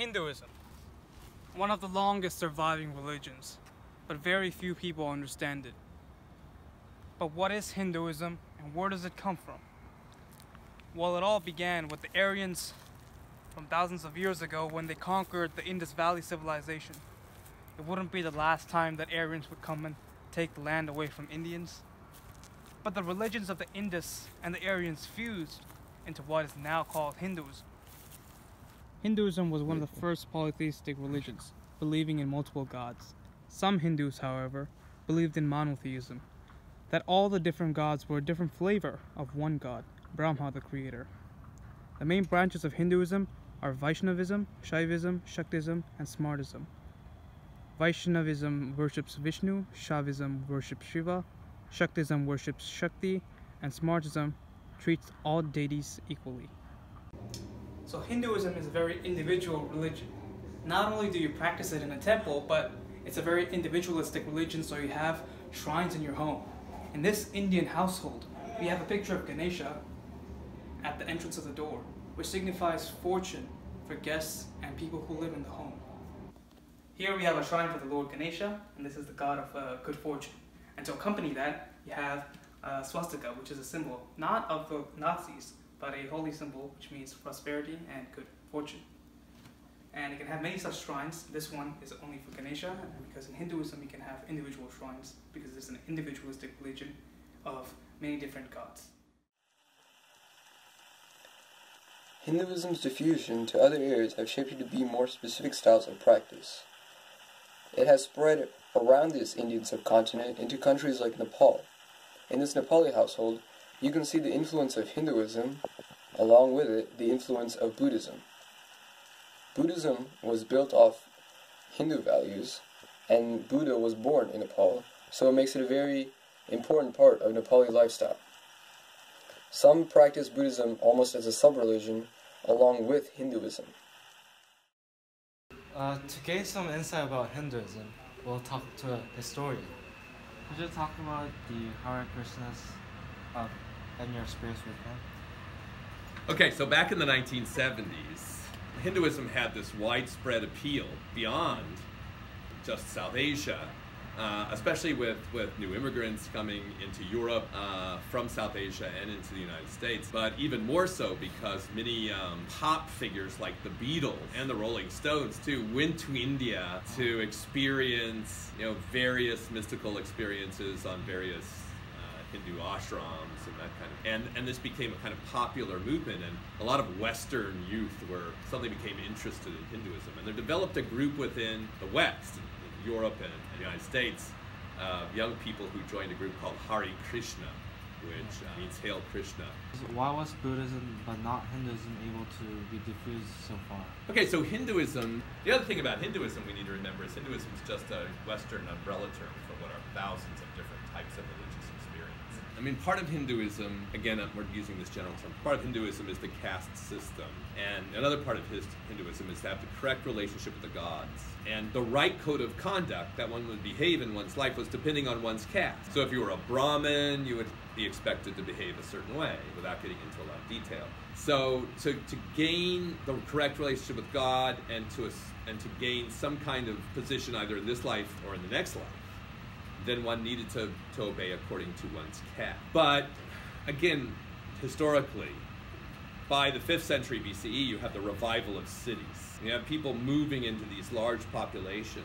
Hinduism, one of the longest surviving religions, but very few people understand it. But what is Hinduism and where does it come from? Well, it all began with the Aryans from thousands of years ago when they conquered the Indus Valley civilization. It wouldn't be the last time that Aryans would come and take the land away from Indians. But the religions of the Indus and the Aryans fused into what is now called Hinduism. Hinduism was one of the first polytheistic religions, believing in multiple gods. Some Hindus, however, believed in monotheism, that all the different gods were a different flavor of one god, Brahma the creator. The main branches of Hinduism are Vaishnavism, Shaivism, Shaktism, and Smartism. Vaishnavism worships Vishnu, Shaivism worships Shiva, Shaktism worships Shakti, and Smartism treats all deities equally. So Hinduism is a very individual religion. Not only do you practice it in a temple, but it's a very individualistic religion, so you have shrines in your home. In this Indian household, we have a picture of Ganesha at the entrance of the door, which signifies fortune for guests and people who live in the home. Here we have a shrine for the Lord Ganesha, and this is the god of good fortune. And to accompany that, you have swastika, which is a symbol, not of the Nazis, but a holy symbol which means prosperity and good fortune. And you can have many such shrines. This one is only for Ganesha, because in Hinduism you can have individual shrines, because it's an individualistic religion of many different gods. Hinduism's diffusion to other areas have shaped it to be more specific styles of practice. It has spread around this Indian subcontinent into countries like Nepal. In this Nepali household, you can see the influence of Hinduism, along with it, the influence of Buddhism. Buddhism was built off Hindu values, and Buddha was born in Nepal, so it makes it a very important part of Nepali lifestyle. Some practice Buddhism almost as a sub-religion, along with Hinduism. To gain some insight about Hinduism, we'll talk to a historian. Could you talk about the Hare Krishnas and your experience with them? Okay, so back in the 1970s, Hinduism had this widespread appeal beyond just South Asia, especially with new immigrants coming into Europe from South Asia and into the United States, but even more so because many pop figures like the Beatles and the Rolling Stones too went to India to experience various mystical experiences on various Hindu ashrams and that kind of, and this became a kind of popular movement, and a lot of Western youth suddenly became interested in Hinduism, and they developed a group within the West, in Europe and the United States, young people who joined a group called Hare Krishna, which means Hail Krishna. Why was Buddhism but not Hinduism able to be diffused so far? Okay, so Hinduism, the other thing about Hinduism we need to remember is Hinduism is just a Western umbrella term for what are thousands of different types of religious experience. I mean, part of Hinduism, again, we're using this general term, part of Hinduism is the caste system. And another part of Hinduism is to have the correct relationship with the gods. And the right code of conduct that one would behave in one's life was depending on one's caste. So if you were a Brahmin, you would be expected to behave a certain way without getting into a lot of detail. So to gain the correct relationship with God and to gain some kind of position either in this life or in the next life, then one needed to obey according to one's caste. But again, historically, by the 5th century BCE, you have the revival of cities. You have people moving into these large populations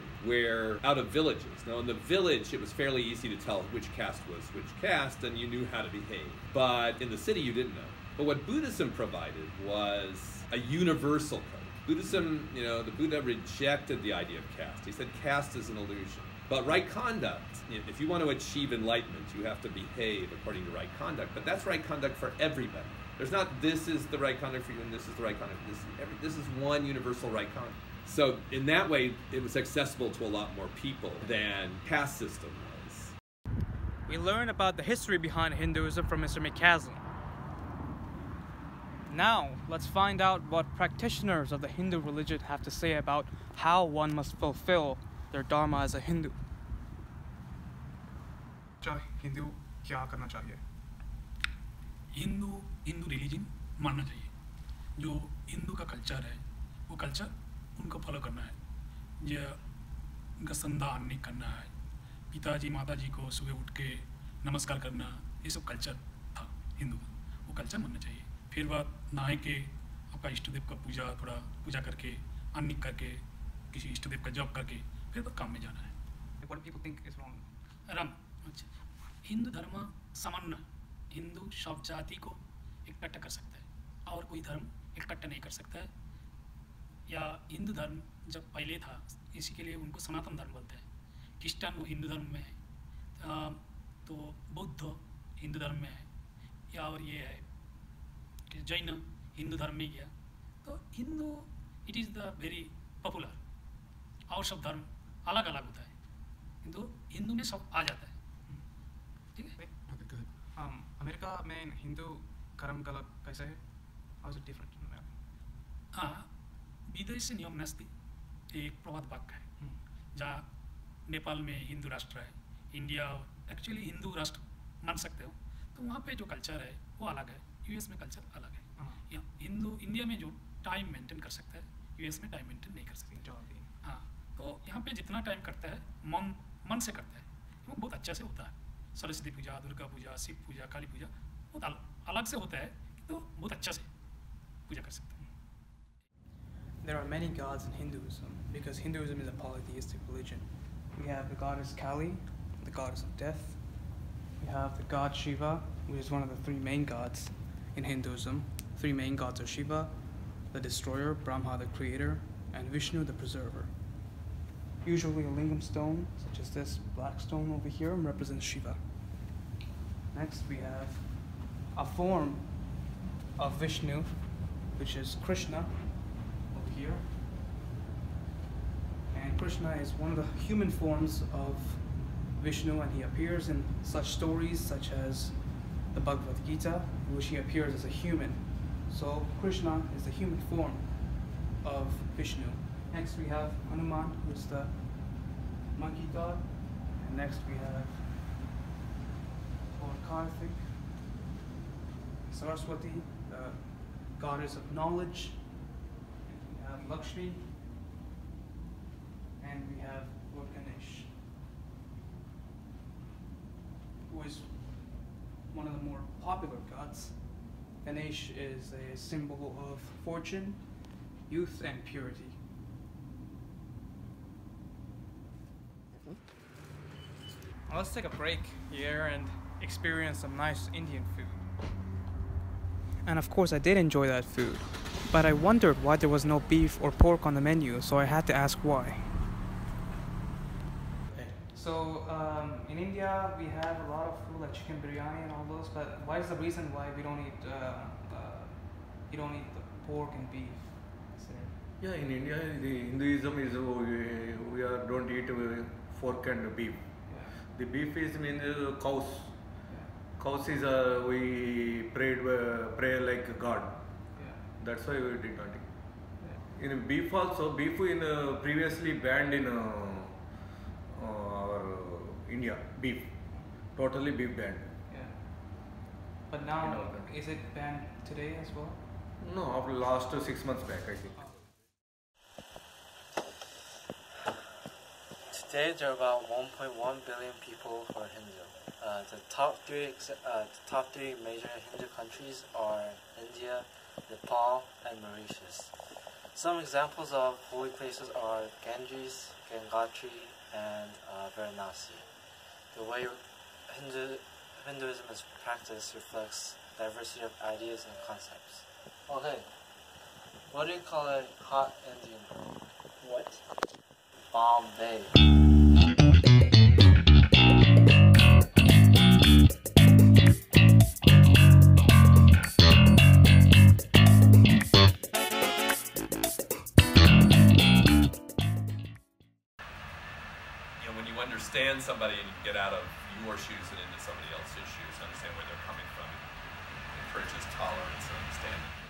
out of villages. Now in the village, it was fairly easy to tell which caste was which caste, and you knew how to behave. But in the city, you didn't know. But what Buddhism provided was a universal code. Buddhism, the Buddha rejected the idea of caste. He said caste is an illusion. But right conduct, if you want to achieve enlightenment, you have to behave according to right conduct. But that's right conduct for everybody. There's not this is the right conduct for you and this is the right conduct. This is one universal right conduct. So in that way, it was accessible to a lot more people than caste system was. We learn about the history behind Hinduism from Mr. McCaslin. Now, let's find out what practitioners of the Hindu religion have to say about how one must fulfill their dharma as a Hindu. Hindu क्या करना चाहिए? Hindu religion मानना चाहिए. जो हिंदू का culture है वो culture उनको फॉलो करना है ये उनका संदान नहीं करना है पिताजी माताजी को सुबह उठ के नमस्कार करना ये सब कल्चर था हिंदू का वो कल्चर मानना चाहिए फिर बात नहाए के आपका इष्ट देव का पूजा थोड़ा पूजा करके अन्न करके किसी इष्ट देव का जप करके फिर तो काम में जाना है What do people think is wrong? Ram अच्छा हिंदू धर्म सामान्य हिंदू सब जाति को इकट्ठा कर सकता है और कोई धर्म इकट्ठा नहीं कर सकता है या हिंदू धर्म जब पहले था इसी के लिए उनको सनातन धर्म बोलते हैं क्रिश्चियन वो हिंदू धर्म में है तो बौद्ध हिंदू धर्म में है या और ये है कि जैन हिंदू धर्म में गया तो Hindu it is the very popular और सब धर्म अलग अलग होता है किंतु हिंदू में सब आ जाता है ठीक है अमेरिका में हिंदू कर्म का कैसे है? How is it different in America? हाँ विदेश नियम नस्ती एक प्रवाद वाक्य है जहाँ नेपाल में हिंदू राष्ट्र है इंडिया एक्चुअली हिंदू राष्ट्र मान सकते हो तो वहाँ पे जो कल्चर है वो अलग है यूएस में कल्चर अलग है यहाँ हिंदू इंडिया में जो टाइम मेंटेन कर सकता है यूएस में टाइम मेंटेन नहीं कर सकता हाँ तो यहाँ पे जितना टाइम करता है मन से करता है वो बहुत अच्छा से होता है सरस्वती पूजा दुर्गा पूजा शिव पूजा काली पूजा बहुत अलग से होता है तो बहुत अच्छा से पूजा कर सकते हैं There are many gods in Hinduism because Hinduism is a polytheistic religion. We have the goddess Kali, the goddess of death. We have the god Shiva, which is one of the three main gods in Hinduism. Three main gods are Shiva, the destroyer, Brahma, the creator, and Vishnu, the preserver. Usually a lingam stone, such as this black stone over here, represents Shiva. Next we have a form of Vishnu, which is Krishna, over here. And Krishna is one of the human forms of Vishnu, and he appears in such stories such as the Bhagavad Gita, in which he appears as a human. So Krishna is the human form of Vishnu. Next we have Hanuman, who is the monkey god. And next we have Lord Karthik, Saraswati, the goddess of knowledge. And we have Lakshmi. And we have Lord Ganesh, who is one of the more popular gods. Ganesh is a symbol of fortune, youth, and purity. Now let's take a break here and experience some nice Indian food. And of course I did enjoy that food, but I wondered why there was no beef or pork on the menu, so I had to ask why. So in India we have a lot of food like chicken biryani and all those, but why is the reason why we don't eat you don't eat the pork and beef? Yeah, in India, the Hinduism is we don't eat pork and beef. Yeah. The beef is means cows. Yeah. Cows is we pray like God. Yeah. That's why we did not eat. Yeah. In beef also, beef in previously banned in our India. Beef, totally beef banned. Yeah. But now, In our country. is it banned today as well? No, after last 6 months back, I think. Today there are about 1.1 billion people who are Hindu. The top three major Hindu countries are India, Nepal, and Mauritius. Some examples of holy places are Ganges, Gangotri, and Varanasi. The way Hinduism is practiced reflects diversity of ideas and concepts. Okay, what do you call a hot Indian? What? Bombay. When you understand somebody and you get out of your shoes and into somebody else's shoes, understand where they're coming from, it encourages tolerance and understanding.